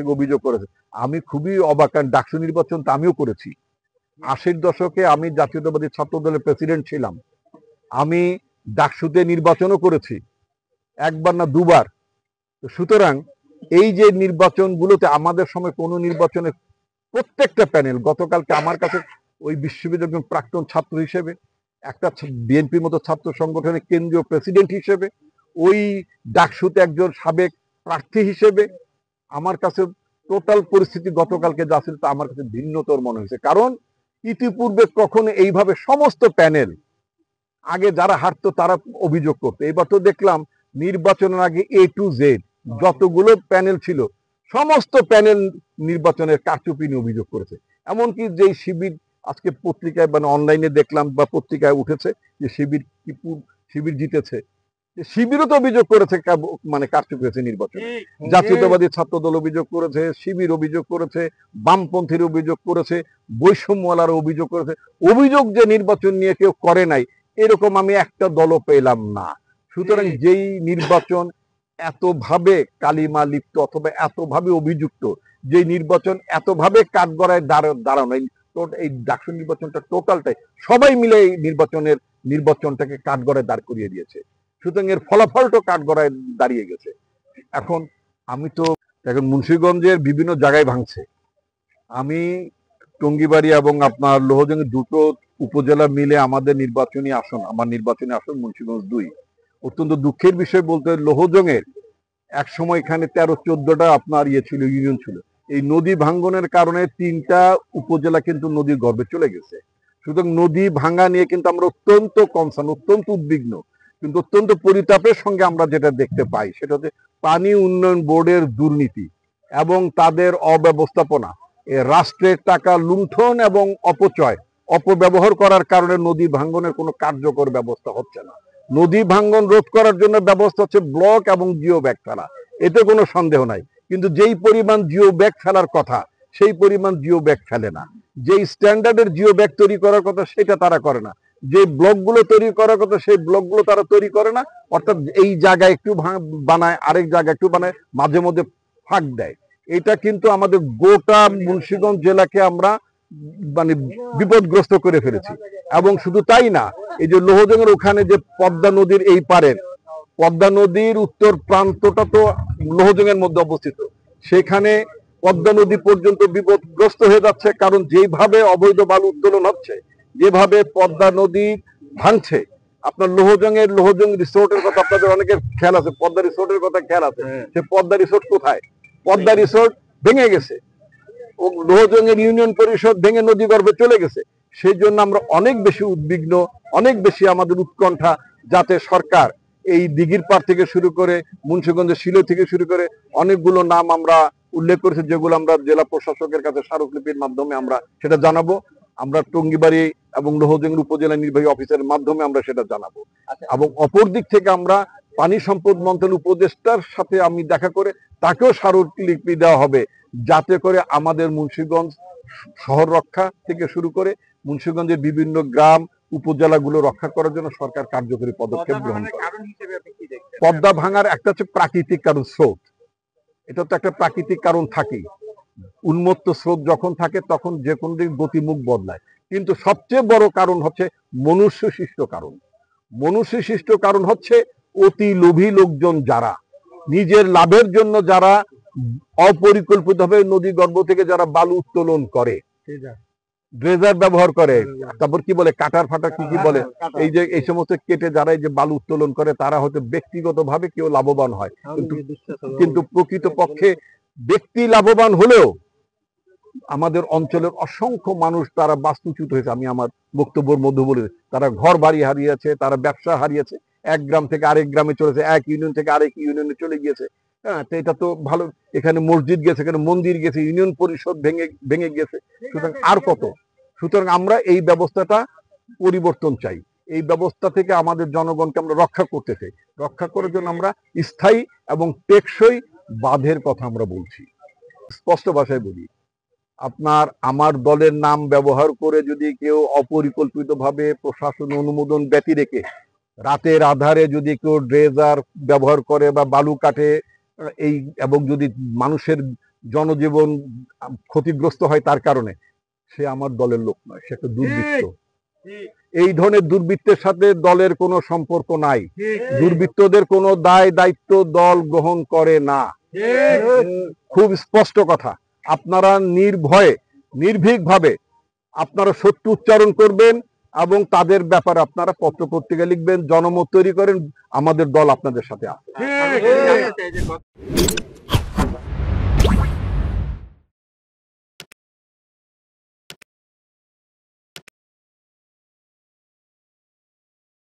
অভিযোগ করেছে। আমি খুবই অবাক, কারণ ডাকসু নির্বাচন তো আমিও করেছি। ৮০-র দশকে আমি জাতীয়তাবাদী ছাত্র দলের প্রেসিডেন্ট ছিলাম। আমি ডাকসুতে নির্বাচনও করেছি, একবার না দুবার। সুতরাং এই যে নির্বাচনগুলোতে আমাদের সময় কোনো নির্বাচনে প্রত্যেকটা প্যানেল, গতকালকে আমার কাছে ওই বিশ্ববিদ্যালয়ের প্রাক্তন ছাত্র হিসেবে, একটা বিএনপির মতো ছাত্র সংগঠনের কেন্দ্রীয় প্রেসিডেন্ট হিসেবে, ওই ডাকসুতে একজন সাবেক প্রার্থী হিসেবে আমার কাছে টোটাল পরিস্থিতি গতকালকে যা ছিল তা আমার কাছে ভিন্নতর মনে হয়েছে। কারণ ইতিপূর্বে কখনো এইভাবে সমস্ত প্যানেল, আগে যারা হারতো তারা অভিযোগ করতো, এবার তো দেখলাম নির্বাচনের আগে A to Z যতগুলো প্যানেল ছিল সমস্ত প্যানেল নির্বাচনের কারচুপি নিয়ে অভিযোগ করেছে। এমনকি যেই শিবির, আজকে পত্রিকায় মানে অনলাইনে দেখলাম বা পত্রিকায় উঠেছে যে শিবির জিতেছে, শিবিরও তো অভিযোগ করেছে মানে কারচুপি হয়েছে নির্বাচনে। জাতীয়তাবাদী ছাত্র দল অভিযোগ করেছে, শিবির অভিযোগ করেছে, বামপন্থীর অভিযোগ করেছে, বৈষম্যওয়ালারা অভিযোগ করেছে। অভিযোগ যে নির্বাচন নিয়ে কেউ করে নাই এরকম আমি একটা দলও পেলাম না। সুতরাং যেই নির্বাচন এতভাবে কালিমা লিপ্ত অথবা এতভাবে অভিযুক্ত, যে নির্বাচন এতভাবে কাঠগড়ায় দাঁড়ানো, এই ডাকসু নির্বাচনটা টোটালটাই সবাই মিলে এই নির্বাচনটাকে কাঠগড়ায় দাঁড় করিয়ে দিয়েছে। সুতরাং এর ফলাফলটা কাঠগড়ায় দাঁড়িয়ে গেছে। এখন আমি তো এখন মুন্সিগঞ্জের বিভিন্ন জায়গায় ভাঙছে। আমি টঙ্গিবাড়ি এবং আপনার লোহজং দুটো উপজেলা মিলে আমাদের নির্বাচনী আসন, আমার নির্বাচনী আসন মুন্সিগঞ্জ 2। অত্যন্ত দুঃখের বিষয় বলতে, লোহজংয়ের এক সময় এখানে 13-14টা আপনার ছিল, ইউনিয়ন ছিল। এই নদী ভাঙ্গনের কারণে 3টা উপজেলা কিন্তু নদীর গর্ভে চলে গেছে। সুতরাং নদী ভাঙ্গা নিয়ে কিন্তু আমরা অত্যন্ত কনসার্ন, অত্যন্ত উদ্বিগ্ন। কিন্তু অত্যন্ত পরিতাপের সঙ্গে আমরা যেটা দেখতে পাই সেটা হচ্ছে পানি উন্নয়ন বোর্ডের দুর্নীতি এবং তাদের অব্যবস্থাপনা, রাষ্ট্রের টাকা লুণ্ঠন এবং অপব্যবহার করার কারণে নদী ভাঙ্গনের কোনো কার্যকর ব্যবস্থা হচ্ছে না। নদী ভাঙ্গন রোধ করার জন্য ব্যবস্থা হচ্ছে ব্লক এবং জিও ব্যাগ ফেলা, এতে কোনো সন্দেহ নাই। কিন্তু যেই পরিমাণ জিও ব্যাগ ফেলার কথা সেই পরিমাণ জিও ব্যাগ ফেলে না। যেই স্ট্যান্ডার্ডের জিও ব্যাগ তৈরি করার কথা সেটা তারা করে না। যে ব্লকগুলো তৈরি করার কথা সেই ব্লকগুলো তারা তৈরি করে না। অর্থাৎ এই জায়গায় একটু বানায়, আরেক জায়গায় একটু বানায়, মাঝে মধ্যে ফাঁক দেয়। এটা কিন্তু আমাদের গোটা মুন্সিগঞ্জ জেলাকে আমরা মানে বিপদগ্রস্ত করে ফেলেছি। এবং শুধু তাই না, এই যে লোহজংয়ের ওখানে যে পদ্মা নদীর এই পারের, পদ্মা নদীর উত্তর প্রান্তটা তো লোহজংয়ের মধ্যে অবস্থিত, সেখানে পদ্মা নদী পর্যন্ত বিপদগ্রস্ত হয়ে যাচ্ছে। কারণ যেভাবে অবৈধ বালু উত্তোলন হচ্ছে, যেভাবে পদ্মা নদী ভাঙছে, আপনার লোহজং রিসোর্টের কথা আপনাদের অনেকের খেয়াল আছে, পদ্মা রিসোর্টের কথা খেয়াল আছে। সে পদ্মা রিসোর্ট কোথায়? পদ্মা রিসোর্ট ভেঙে গেছে, ও লোহজংয়ের ইউনিয়ন পরিষদ ভেঙে নদী গর্ভে চলে গেছে। সেই জন্য আমরা অনেক বেশি উদ্বিগ্ন, অনেক বেশি আমাদের উৎকণ্ঠা, যাতে সরকার এই দিঘির পাড় থেকে শুরু করে মুন্সিগঞ্জের শিলই থেকে শুরু করে অনেকগুলো নাম আমরা উল্লেখ করেছি, যেগুলো আমরা জেলা প্রশাসকের কাছে স্মারকলিপির মাধ্যমে আমরা সেটা জানাবো। আমরা টঙ্গিবাড়ি এবং লোহজংয়ের উপজেলা নির্বাহী অফিসারের মাধ্যমে আমরা সেটা জানাবো। এবং অপর দিক থেকে আমরা পানি সম্পদ মন্ত্রণালয়ের উপদেষ্টার সাথে আমি দেখা করে তাকেও স্মারকলিপি দেওয়া হবে, যাতে করে আমাদের মুন্সিগঞ্জ শহর রক্ষা থেকে শুরু করে মুন্সিগঞ্জের বিভিন্ন গ্রাম উপজেলাগুলো রক্ষা করার জন্য সরকার কার্যকরী পদক্ষেপ গ্রহণ করে। পদ্মা ভাঙার একটা হচ্ছে প্রাকৃতিক কারণ, স্রোত। এটা তো একটা প্রাকৃতিক কারণ থাকেই। উন্মত্ত স্রোত যখন থাকে তখন যে কোনো দিক গতিমুখ বদলায়। কিন্তু সবচেয়ে বড় কারণ হচ্ছে মনুষ্য সৃষ্ট কারণ। মনুষ্য সৃষ্ট কারণ হচ্ছে অতি লোভী লোকজন, যারা নিজের লাভের জন্য যারা অপরিকল্পিতভাবে নদী গর্ভ থেকে যারা বালু উত্তোলন করে, ড্রেজার ব্যবহার করে, তারপর কি বলে কাটার ফাটার কি বলে, এই যে এই সমস্ত কেটে যারা এই যে বালু উত্তোলন করে, তারা হয়তো ব্যক্তিগতভাবে কেউ লাভবান হয়, কিন্তু প্রকৃতপক্ষে ব্যক্তি লাভবান হলেও আমাদের অঞ্চলের অসংখ্য মানুষ তারা বাস্তুচ্যুত হয়েছে। আমি আমার বক্তব্যের মধ্যে বলে, তারা ঘর বাড়ি হারিয়েছে, তারা ব্যবসা হারিয়েছে, এক গ্রাম থেকে আরেক গ্রামে চলেছে, এক ইউনিয়ন থেকে আরেক ইউনিয়নে চলে গিয়েছে। হ্যাঁ, তো এটা তো ভালো, এখানে মসজিদ গেছে, এখানে মন্দির গেছে, ইউনিয়ন পরিষদ ভেঙে গেছে। সুতরাং আর কত? সুতরাং আমরা এই ব্যবস্থাটা পরিবর্তন চাই। এই ব্যবস্থা থেকে আমাদের জনগণকে আমরা রক্ষা করতে চাই। রক্ষা করার জন্য আমরা স্থায়ী এবং টেকসই বাঁধের কথা আমরা বলছি। স্পষ্ট ভাষায় বলি, আপনার আমার দলের নাম ব্যবহার করে যদি কেউ অপরিকল্পিতভাবে প্রশাসন অনুমোদন ব্যতি রেখে রাতের আধারে যদি কেউ ড্রেজার ব্যবহার করে বা বালু কাটে, এই এবং যদি মানুষের জনজীবন ক্ষতিগ্রস্ত হয় তার কারণে, সে আমার দলের লোক নয়, সে একটা দুর্বৃত্ত। এই ধরনের দুর্বৃত্তের সাথে দলের কোনো সম্পর্ক নাই। দুর্বৃত্তদের কোনো দায় দায়িত্ব দল গ্রহণ করে না। খুব স্পষ্ট কথা। আপনারা নির্ভয়ে নির্ভীকভাবে আপনারা সত্য উচ্চারণ করবেন এবং তাদের ব্যাপারে আপনারা পত্র পত্রিকা লিখবেন, জনমত তৈরি করেন। আমাদের দল আপনাদের সাথে আছে।